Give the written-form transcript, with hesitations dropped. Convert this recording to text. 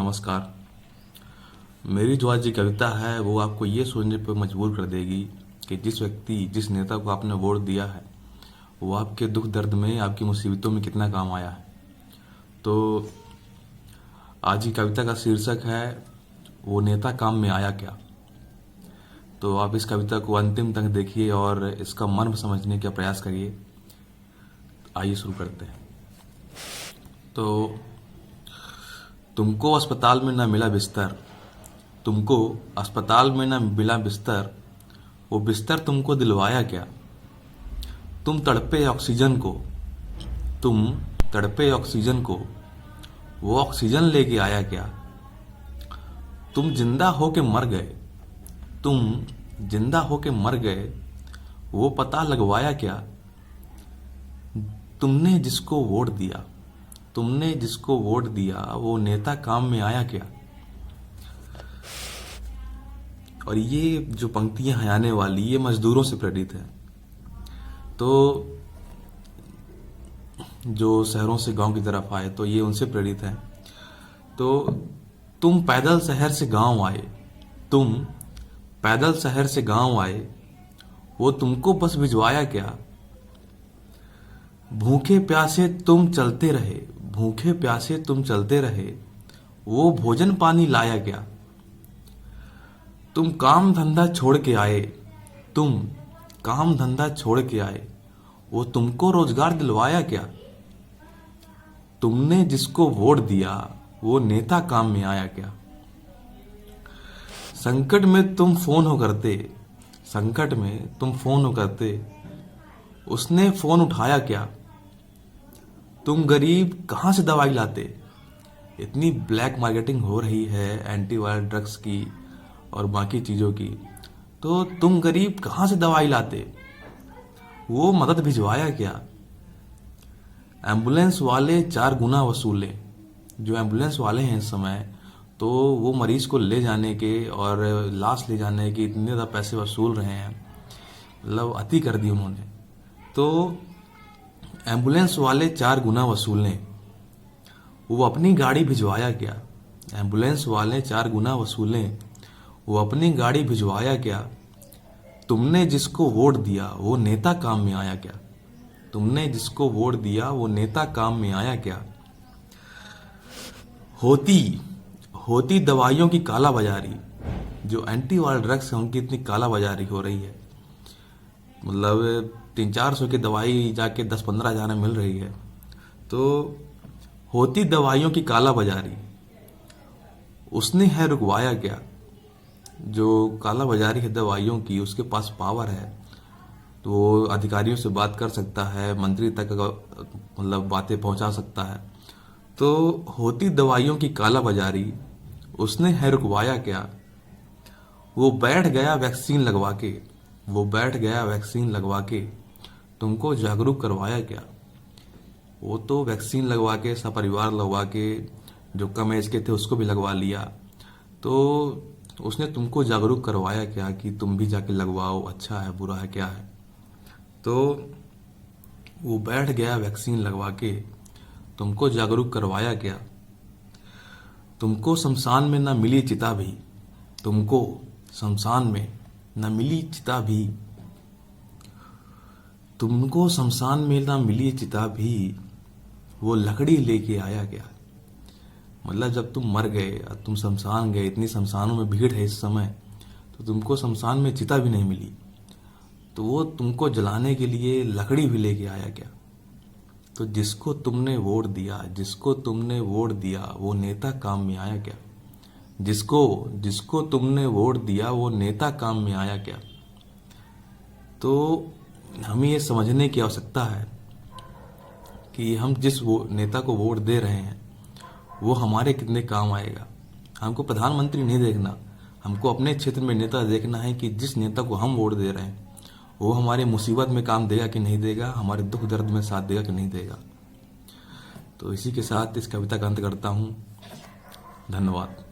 नमस्कार। मेरी जो आज की कविता है वो आपको ये सोचने पर मजबूर कर देगी कि जिस नेता को आपने वोट दिया है वो आपके दुख दर्द में, आपकी मुसीबतों में कितना काम आया है। तो आज की कविता का शीर्षक है वो नेता काम में आया क्या। तो आप इस कविता को अंतिम तक देखिए और इसका मर्म समझने का प्रयास करिए। आइए शुरू करते हैं। तो तुमको अस्पताल में ना मिला बिस्तर, तुमको अस्पताल में ना मिला बिस्तर, वो बिस्तर तुमको दिलवाया क्या। तुम तड़पे ऑक्सीजन को, तुम तड़पे ऑक्सीजन को, वो ऑक्सीजन लेके आया क्या। तुम जिंदा होके मर गए, तुम जिंदा होके मर गए, वो पता लगवाया क्या। तुमने जिसको वोट दिया, तुमने जिसको वोट दिया, वो नेता काम में आया क्या। और ये जो पंक्तियां हैं आने वाली, ये मजदूरों से प्रेरित है। तो जो शहरों से गांव की तरफ आए तो ये उनसे प्रेरित है। तो तुम पैदल शहर से गांव आए, तुम पैदल शहर से गांव आए, वो तुमको बस भिजवाया क्या। भूखे प्यासे तुम चलते रहे, भूखे प्यासे तुम चलते रहे, वो भोजन पानी लाया क्या। तुम काम धंधा छोड़ के आए, तुम काम धंधा छोड़ के आए, वो तुमको रोजगार दिलवाया क्या। तुमने जिसको वोट दिया वो नेता काम में आया क्या। संकट में तुम फोन हो करते, संकट में तुम फोन हो करते, उसने फोन उठाया क्या। तुम गरीब कहां से दवाई लाते। इतनी ब्लैक मार्केटिंग हो रही है एंटीवायरल ड्रग्स की और बाकी चीजों की, तो तुम गरीब कहां से दवाई लाते, वो मदद भिजवाया क्या। एम्बुलेंस वाले 4 गुना वसूले, जो एम्बुलेंस वाले हैं इस समय, तो वो मरीज को ले जाने के और लाश ले जाने के इतने ज़्यादा पैसे वसूल रहे हैं, मतलब अति कर दी उन्होंने। तो एम्बुलेंस वाले 4 गुना वसूलें, वो अपनी गाड़ी भिजवाया क्या। एम्बुलेंस वाले 4 गुना वसूलें, वो अपनी गाड़ी भिजवाया क्या। तुमने जिसको वोट दिया वो नेता काम में आया क्या। तुमने जिसको वोट दिया वो नेता काम में आया क्या। होती होती दवाइयों की काला बाजारी, जो एंटीवायरल ड्रग्स है उनकी इतनी काला बाजारी हो रही है, मतलब 300-400 की दवाई जाके 10-15 हजार में मिल रही है। तो होती दवाइयों की काला बाजारी, उसने है रुकवाया क्या। जो काला बाजारी है दवाइयों की, उसके पास पावर है, तो वो अधिकारियों से बात कर सकता है, मंत्री तक मतलब बातें पहुंचा सकता है। तो होती दवाइयों की काला बाजारी, उसने है रुकवाया क्या। वो बैठ गया वैक्सीन लगवा के, वो बैठ गया वैक्सीन लगवा के, तुमको जागरूक करवाया क्या। वो तो वैक्सीन लगवा के, सपरिवार लगवा के, जो कम एज के थे उसको भी लगवा लिया, तो उसने तुमको जागरूक करवाया क्या कि तुम भी जाके लगवाओ, अच्छा है बुरा है क्या है। तो वो बैठ गया वैक्सीन लगवा के, तुमको जागरूक करवाया क्या। तुमको शमशान में ना मिली चिता भी, तुमको शमशान में न मिली चिता भी, तुमको शमशान में ना मिली चिता भी, वो लकड़ी लेके आया क्या। मतलब जब तुम मर गए, तुम शमशान गए, इतनी शमशानों में भीड़ है इस समय, तो तुमको शमशान में चिता भी नहीं मिली, तो वो तुमको जलाने के लिए लकड़ी भी लेके आया क्या। तो जिसको तुमने वोट दिया, जिसको तुमने वोट दिया, वो नेता काम में आया क्या। जिसको तुमने वोट दिया वो नेता काम में आया क्या। तो हमें ये समझने की आवश्यकता है कि हम जिस नेता को वोट दे रहे हैं वो हमारे कितने काम आएगा। हमको प्रधानमंत्री नहीं देखना, हमको अपने क्षेत्र में नेता देखना है कि जिस नेता को हम वोट दे रहे हैं वो हमारे मुसीबत में काम देगा कि नहीं देगा, हमारे दुख दर्द में साथ देगा कि नहीं देगा। तो इसी के साथ इस कविता का अंत करता हूँ। धन्यवाद।